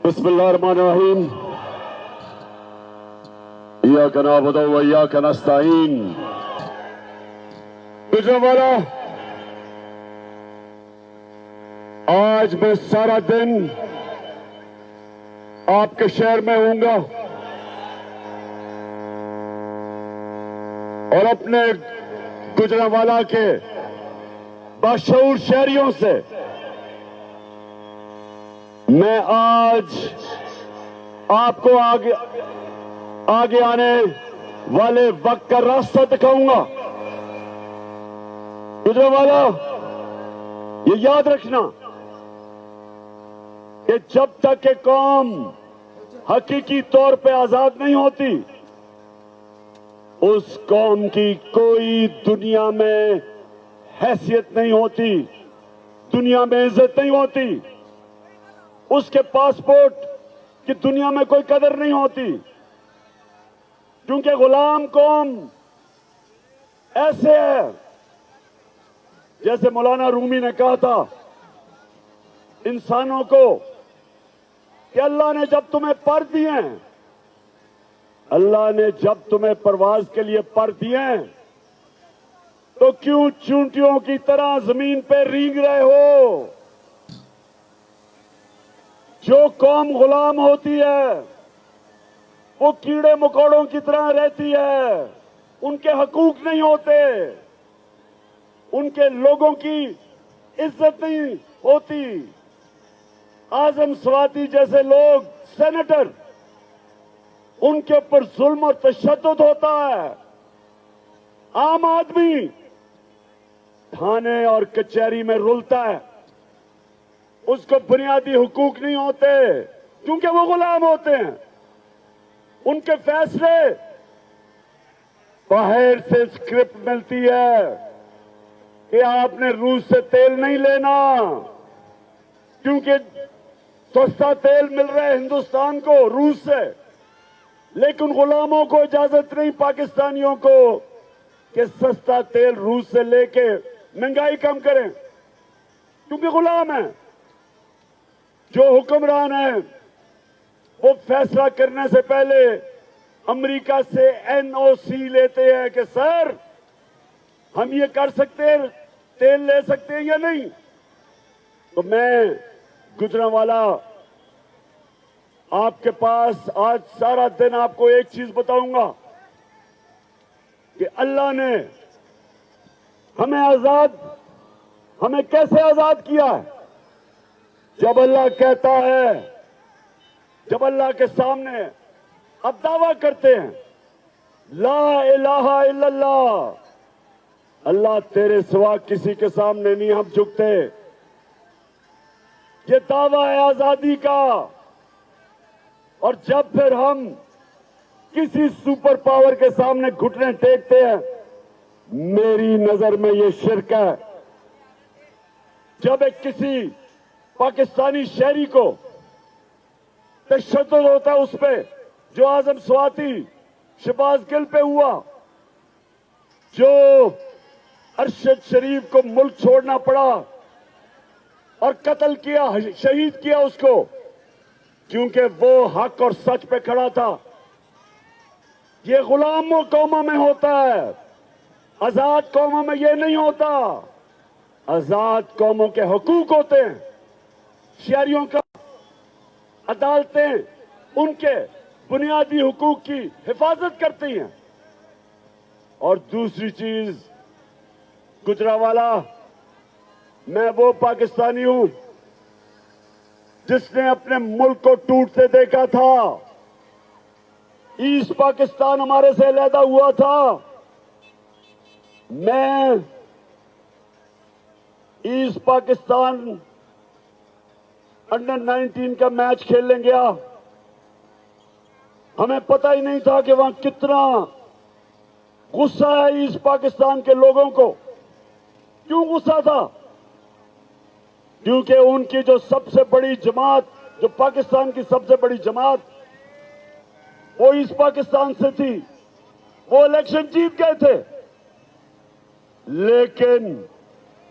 बिस्मिल्लाहिर्रहमानिर्रहीम। इय्याका नअबुदु व इय्याका नस्तईन। गुजरावाला, आज मैं सारा दिन आपके शहर में हूंगा और अपने गुजरावाला के बाशऊर शहरियों से मैं आज आपको आगे आने वाले वक्त का रास्ता दिखाऊंगा। गुजरावाला, ये याद रखना कि जब तक ये कौम हकीकी तौर पे आजाद नहीं होती, उस कौम की कोई दुनिया में हैसियत नहीं होती, दुनिया में इज्जत नहीं होती, उसके पासपोर्ट की दुनिया में कोई कदर नहीं होती। क्योंकि गुलाम कौम ऐसे है, जैसे मौलाना रूमी ने कहा था इंसानों को कि अल्लाह ने जब तुम्हें पर दिए हैं, अल्लाह ने जब तुम्हें परवाज के लिए पर दिए हैं, तो क्यों चूंटियों की तरह जमीन पे रींग रहे हो? जो कौम गुलाम होती है वो कीड़े मकोड़ों की तरह रहती है, उनके हकूक नहीं होते, उनके लोगों की इज्जत नहीं होती। आजम स्वाति जैसे लोग, सेनेटर, उनके ऊपर जुल्म और तशद्दुद होता है। आम आदमी थाने और कचहरी में रुलता है, उसको बुनियादी हुकूक नहीं होते क्योंकि वो गुलाम होते हैं। उनके फैसले बाहर से स्क्रिप्ट मिलती है कि आपने रूस से तेल नहीं लेना क्योंकि सस्ता तेल मिल रहा है हिंदुस्तान को रूस से, लेकिन गुलामों को इजाजत नहीं, पाकिस्तानियों को, कि सस्ता तेल रूस से लेके महंगाई कम करें, क्योंकि गुलाम है। जो हुक्मरान है वो फैसला करने से पहले अमेरिका से एनओसी लेते हैं कि सर हम ये कर सकते हैं, तेल ले सकते हैं या नहीं। तो मैं गुजरावाला आपके पास आज सारा दिन आपको एक चीज बताऊंगा कि अल्लाह ने हमें कैसे आजाद किया है। जब अल्लाह कहता है, जब अल्लाह के सामने अब दावा करते हैं ला इलाहा इल्लल्लाह, अल्लाह तेरे सिवा किसी के सामने नहीं हम झुकते, ये दावा है आजादी का। और जब फिर हम किसी सुपर पावर के सामने घुटने टेकते हैं, मेरी नजर में ये शिर्क है। जब एक किसी पाकिस्तानी शहरी को तशद्दुद होता है उस पे, जो आजम स्वाति शहबाज गिल पे हुआ, जो अरशद शरीफ को मुल्क छोड़ना पड़ा और कत्ल किया, शहीद किया उसको, क्योंकि वो हक और सच पे खड़ा था। ये गुलामों कौमों में होता है, आजाद कौमों में ये नहीं होता। आजाद कौमों के हुकूक होते हैं, शहरियों का अदालतें उनके बुनियादी हुकूक की हिफाजत करती हैं। और दूसरी चीज, गुजरावाला, मैं वो पाकिस्तानी हूं जिसने अपने मुल्क को टूटते देखा था। ईस्ट पाकिस्तान हमारे से अलहदा हुआ था। मैं ईस्ट पाकिस्तान अंडर 19 का मैच खेलने गया, हमें पता ही नहीं था कि वहां कितना गुस्सा है ईस्ट पाकिस्तान के लोगों को। क्यों गुस्सा था? क्योंकि उनकी जो सबसे बड़ी जमात, जो पाकिस्तान की सबसे बड़ी जमात, वो ईस्ट पाकिस्तान से थी, वो इलेक्शन जीत गए थे। लेकिन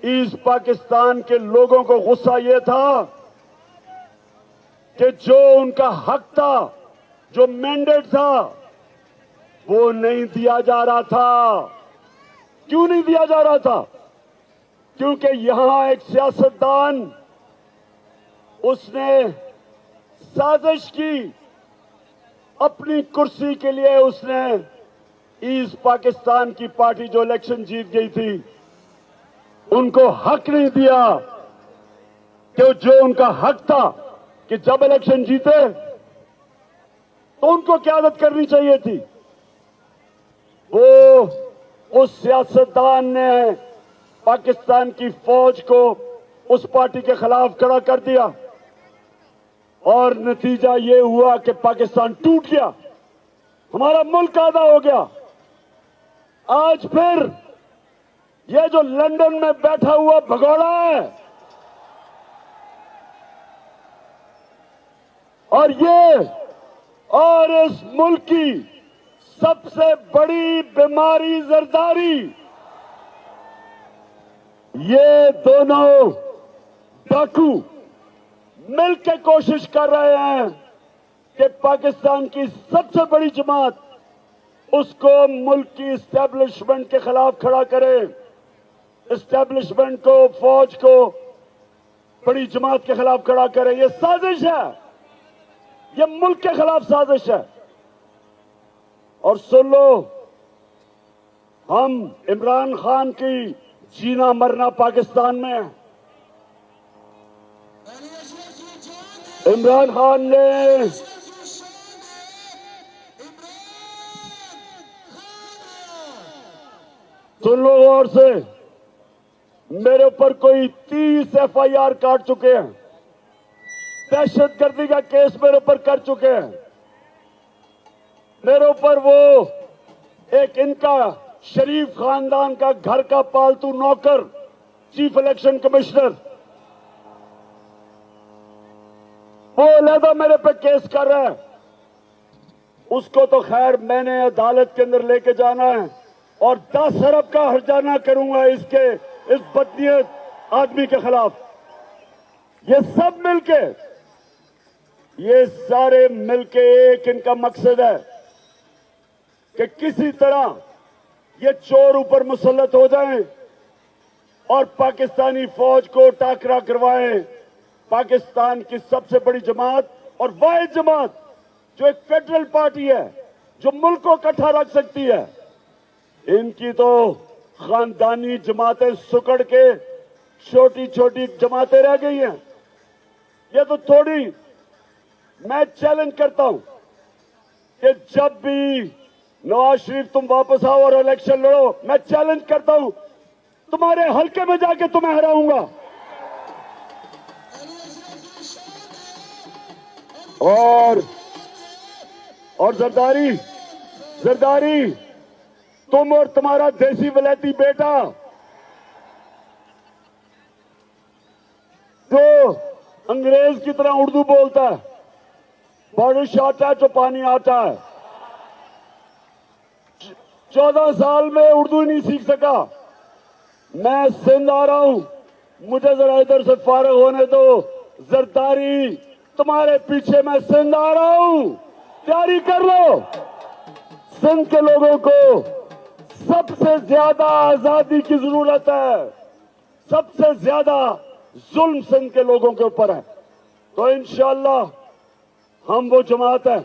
ईस्ट पाकिस्तान के लोगों को गुस्सा ये था कि जो उनका हक था, जो मैंडेट था, वो नहीं दिया जा रहा था। क्यों नहीं दिया जा रहा था? क्योंकि यहां एक सियासतदान, उसने साजिश की, अपनी कुर्सी के लिए उसने ईस्ट पाकिस्तान की पार्टी जो इलेक्शन जीत गई थी, उनको हक नहीं दिया कि जो उनका हक था कि जब इलेक्शन जीते तो उनको क़यादत करनी चाहिए थी। वो उस सियासतदान ने पाकिस्तान की फौज को उस पार्टी के खिलाफ खड़ा कर दिया और नतीजा ये हुआ कि पाकिस्तान टूट गया, हमारा मुल्क आधा हो गया। आज फिर ये जो लंदन में बैठा हुआ भगोड़ा है और इस मुल्क की सबसे बड़ी बीमारी जरदारी, ये दोनों डाकू मिलकर कोशिश कर रहे हैं कि पाकिस्तान की सबसे बड़ी जमात उसको मुल्क की इस्टेब्लिशमेंट के खिलाफ खड़ा करे, इस्टेब्लिशमेंट को, फौज को बड़ी जमात के खिलाफ खड़ा करे। ये साजिश है, ये मुल्क के खिलाफ साजिश है। और सुन लो, हम इमरान खान की जीना मरना पाकिस्तान में है। इमरान खान ने सुन लो गौर से, मेरे ऊपर कोई 30 FIR काट चुके हैं, दहशतगर्दी का केस मेरे ऊपर कर चुके हैं। मेरे ऊपर वो एक इनका शरीफ खानदान का घर का पालतू नौकर, चीफ इलेक्शन कमिश्नर, वो अलहदा मेरे पे केस कर रहा है। उसको तो खैर मैंने अदालत के अंदर लेके जाना है और 10 अरब का हर्जाना करूंगा इस बदनीयत आदमी के खिलाफ। ये सब मिलके, ये सारे मिलके एक इनका मकसद है कि किसी तरह ये चोर ऊपर मुसल्लत हो जाएं और पाकिस्तानी फौज को टाकरा करवाएं। पाकिस्तान की सबसे बड़ी जमात और वाहिद जमात जो एक फेडरल पार्टी है, जो मुल्क को इकट्ठा रख सकती है, इनकी तो खानदानी जमातें सुकड़ के छोटी छोटी जमातें रह गई हैं। ये तो थोड़ी, मैं चैलेंज करता हूं कि जब भी नवाज शरीफ तुम वापस आओ और इलेक्शन लड़ो, मैं चैलेंज करता हूं तुम्हारे हल्के में जाके तुम्हें हराऊंगा। और जरदारी तुम और तुम्हारा देसी विलायती बेटा जो अंग्रेज की तरह उर्दू बोलता है, बारिश आता है तो पानी आता है, 14 साल में उर्दू नहीं सीख सका। मैं सिंध आ रहा हूं, मुझे जरा इधर से फारिग होने दो। जरदारी तुम्हारे पीछे मैं सिंध आ रहा हूं, तैयारी कर लो। सिंध के लोगों को सबसे ज्यादा आजादी की जरूरत है, सबसे ज्यादा जुल्म सिंध के लोगों के ऊपर है। तो इंशाअल्लाह हम वो जमात है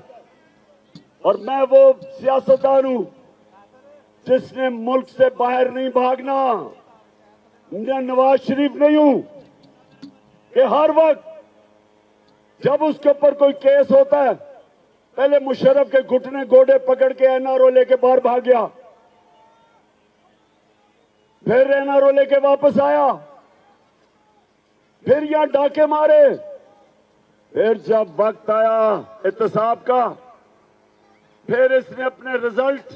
और मैं वो सियासतदान हूं जिसने मुल्क से बाहर नहीं भागना। मैं नवाज शरीफ नहीं हूं कि हर वक्त जब उसके ऊपर कोई केस होता है, पहले मुशर्रफ के घुटने गोडे पकड़ के NRO लेके बाहर भाग गया, फिर NRO लेके वापस आया, फिर यहां डाके मारे, फिर जब वक्त आया एहतसाब का, फिर इसने अपने रिजल्ट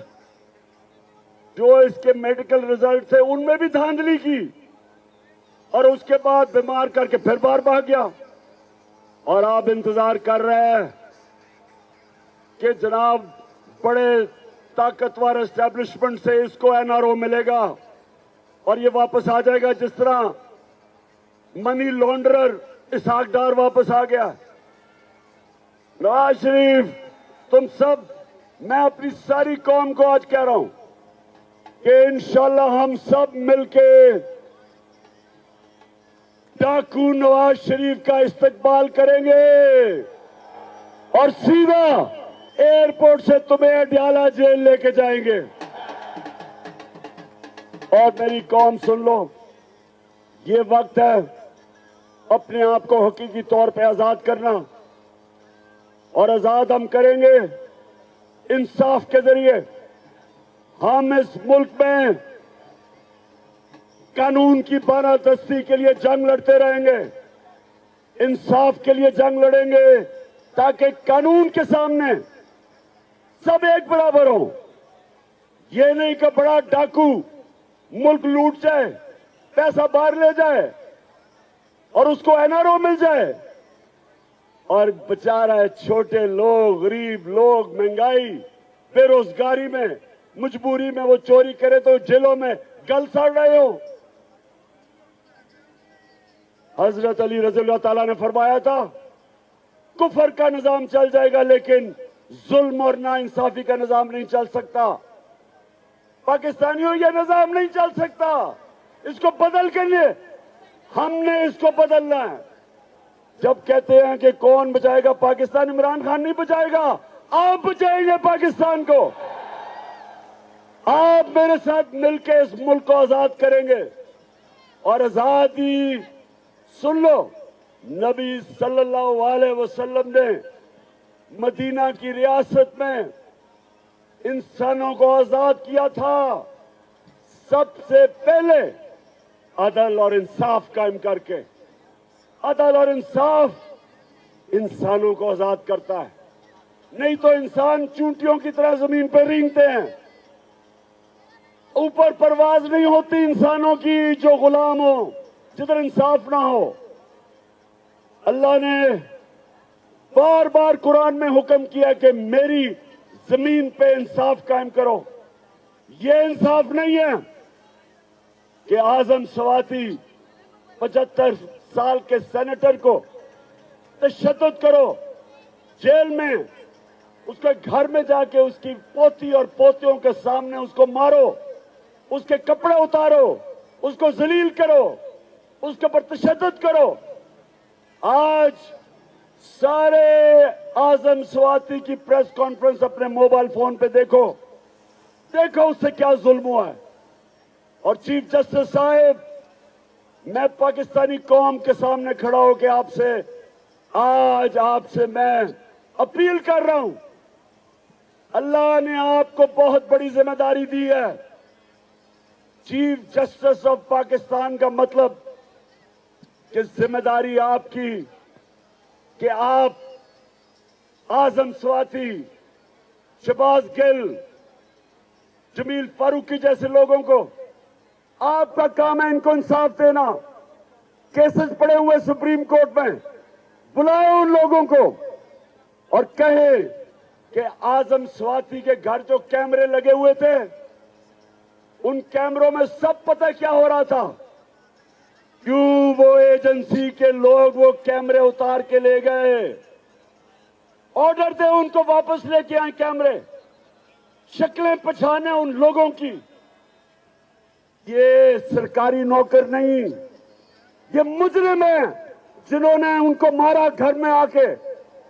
जो इसके मेडिकल रिजल्ट थे उनमें भी धांधली की और उसके बाद बीमार करके फिर बाहर भाग गया। और आप इंतजार कर रहे हैं कि जनाब बड़े ताकतवर एस्टेब्लिशमेंट से इसको NRO मिलेगा और ये वापस आ जाएगा, जिस तरह मनी लॉन्ड्रर इसहाक डार वापस आ गया। नवाज शरीफ, तुम सब, मैं अपनी सारी कौम को आज कह रहा हूं कि इंशाल्लाह हम सब मिलके डाकू नवाज शरीफ का इस्तकबाल करेंगे और सीधा एयरपोर्ट से तुम्हें अडयाला जेल लेके जाएंगे। और मेरी कौम सुन लो, ये वक्त है अपने आप को हकीकी तौर पे आजाद करना, और आजाद हम करेंगे इंसाफ के जरिए। हम इस मुल्क में कानून की बारादस्ती के लिए जंग लड़ते रहेंगे, इंसाफ के लिए जंग लड़ेंगे, ताकि कानून के सामने सब एक बराबर हो। ये नहीं कि बड़ा डाकू मुल्क लूट जाए, पैसा बाहर ले जाए और उसको एनआरओ मिल जाए, और बेचारा छोटे लोग, गरीब लोग महंगाई, बेरोजगारी में, मजबूरी में वो चोरी करे तो जेलों में गल सड़ रहे हो। हजरत अली रज़ियल्लाहु ताला ने फरमाया था, कुफर का निजाम चल जाएगा लेकिन जुल्म और नाइंसाफी का निजाम नहीं चल सकता। पाकिस्तानियों, यह निजाम नहीं चल सकता। इसको बदल के लिए हमने इसको बदलना है। जब कहते हैं कि कौन बचाएगा पाकिस्तान, इमरान खान नहीं बचाएगा, आप बचाएंगे पाकिस्तान को। आप मेरे साथ मिलकर इस मुल्क को आजाद करेंगे। और आजादी, सुन लो, नबी सल्लल्लाहु अलैहि वसल्लम ने मदीना की रियासत में इंसानों को आजाद किया था, सबसे पहले अदल और इंसाफ कायम करके। अदल और इंसाफ इंसानों को आजाद करता है, नहीं तो इंसान चूंटियों की तरह जमीन पर रेंगते हैं। ऊपर परवाज नहीं होती इंसानों की जो गुलाम हो, जिधर इंसाफ ना हो। अल्लाह ने बार बार कुरान में हुक्म किया कि मेरी जमीन पे इंसाफ कायम करो। ये इंसाफ नहीं है कि आजम स्वाति 75 साल के सेनेटर को तशद्दुद करो, जेल में, उसके घर में जाके उसकी पोती और पोतियों के सामने उसको मारो, उसके कपड़े उतारो, उसको जलील करो, उसके ऊपर तशद्दुद करो। आज सारे आजम स्वाति की प्रेस कॉन्फ्रेंस अपने मोबाइल फोन पे देखो, देखो उससे क्या जुल्म हुआ है। और चीफ जस्टिस साहब, मैं पाकिस्तानी कौम के सामने खड़ा होकर आपसे मैं अपील कर रहा हूं, अल्लाह ने आपको बहुत बड़ी जिम्मेदारी दी है। चीफ जस्टिस ऑफ पाकिस्तान का मतलब कि जिम्मेदारी आपकी कि आप आजम स्वाति, शहबाज गिल, जमील फारूकी जैसे लोगों को, आपका काम है इनको इंसाफ देना। केसेस पड़े हुए सुप्रीम कोर्ट में, बुलाए उन लोगों को और कहे कि आजम स्वाति के घर जो कैमरे लगे हुए थे, उन कैमरों में सब पता क्या हो रहा था, क्यों वो एजेंसी के लोग वो कैमरे उतार के ले गए। ऑर्डर दे उनको वापस लेके आए कैमरे, शक्लें पहचाने उन लोगों की। ये सरकारी नौकर नहीं, ये मुजरिम है जिन्होंने उनको मारा, घर में आके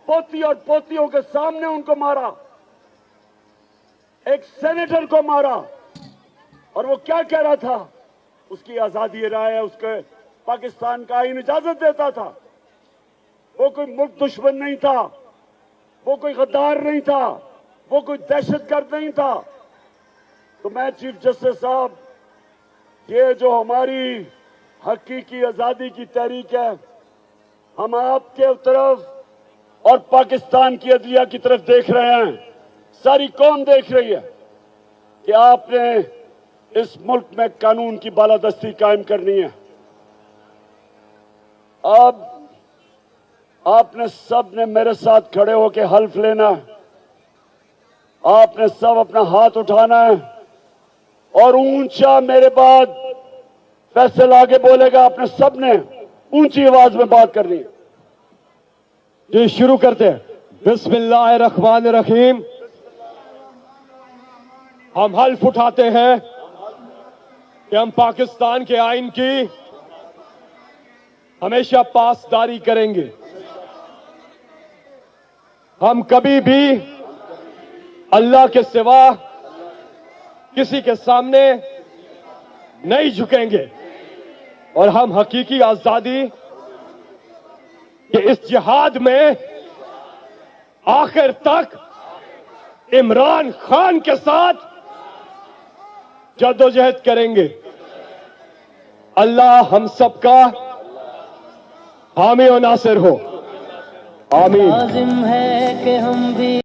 पोती और पोतियों के सामने उनको मारा, एक सेनेटर को मारा। और वो क्या कह रहा था, उसकी आजादी राय है, उसके पाकिस्तान का आईन इजाजत देता था। वो कोई मुल्क दुश्मन नहीं था, वो कोई गद्दार नहीं था, वो कोई दहशतगर्द नहीं था। तो मैं चीफ जस्टिस साहब, ये जो हमारी हकीकी आजादी की तहरीक है, हम आपके तरफ और पाकिस्तान की अदलिया की तरफ देख रहे हैं, सारी कौम देख रही है कि आपने इस मुल्क में कानून की बालादस्ती कायम करनी है। अब आपने सब ने मेरे साथ खड़े होकर हल्फ लेना है, आपने सब अपना हाथ उठाना है और ऊंचा मेरे बाद फैसला आगे बोलेगा। आपने सब ने ऊंची आवाज में बात करनी है। जी शुरू करते हैं। बिस्मिल्लाहिर्रहमानिर्रहीम। हम हल्फ उठाते हैं कि हम पाकिस्तान के आइन की हमेशा पासदारी करेंगे। हम कभी भी अल्लाह के सिवा किसी के सामने नहीं झुकेंगे और हम हकीकी आजादी के इस जिहाद में आखिर तक इमरान खान के साथ जद्दोजहद करेंगे। अल्लाह हम सबका हामी और नासिर हो। आमीन। लाजिम है कि हम भी